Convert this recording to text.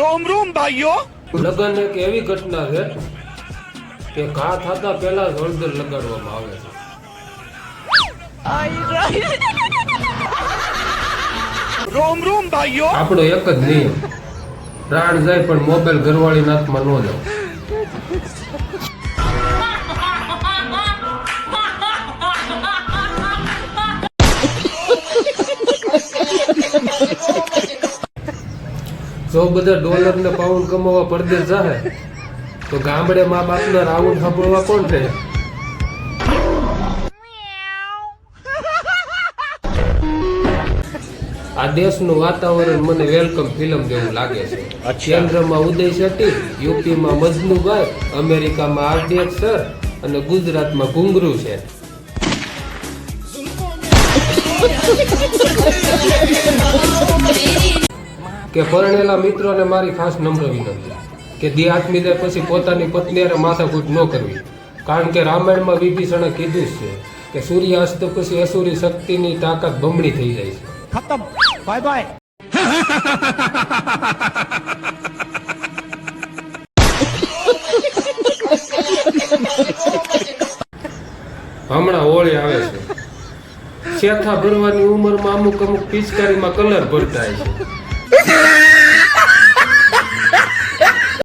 રોમ રોમ ભાઈઓ. લગન એક એવી ઘટના છે કે ઘા થતા પહેલા જ હળદર લગાડવામાં આવે છે. રોમ રોમ ભાઈઓ. આપણો એક જ નિયમ, પ્રાણ જાય પણ મોબાઈલ ઘરવાળી નાથમાં ન જાવ. જો બધા ડોલર ને પાઉન્ડ કમાવા પરદેશ જાહે તો ગામડે મા બાપના રાઉન્ડ સાંભળવા કોણ છે? આ દેશનું વાતાવરણ મને વેલકમ ફિલ્મ જેવું લાગે છે. કેન્દ્રમાં ઉદય શેટ્ટી, યુપીમાં મજનુભાઈ, અમેરિકામાં આરડીએક સર અને ગુજરાતમાં ઘુંઘરું છે. કે પરણેલા મિત્રોને મારી ખાસ નમ્ર વિનંતી કે દી આત્મી જાય પછી પોતાની પત્ની અને માથાકૂટ ન કરવી, કારણ કે રામાયણમાં વિભીષણે કીધું છે કે સૂર્યાસ્ત પછી અસુરી શક્તિની તાકાત બમણી થઈ જાય છે. ખતમ. Bye bye. હમણાં હોળી આવે છે. શેથા ભરવાની ઉંમરમાં અમુક પિચકારીમાં કલર ભરતા છે.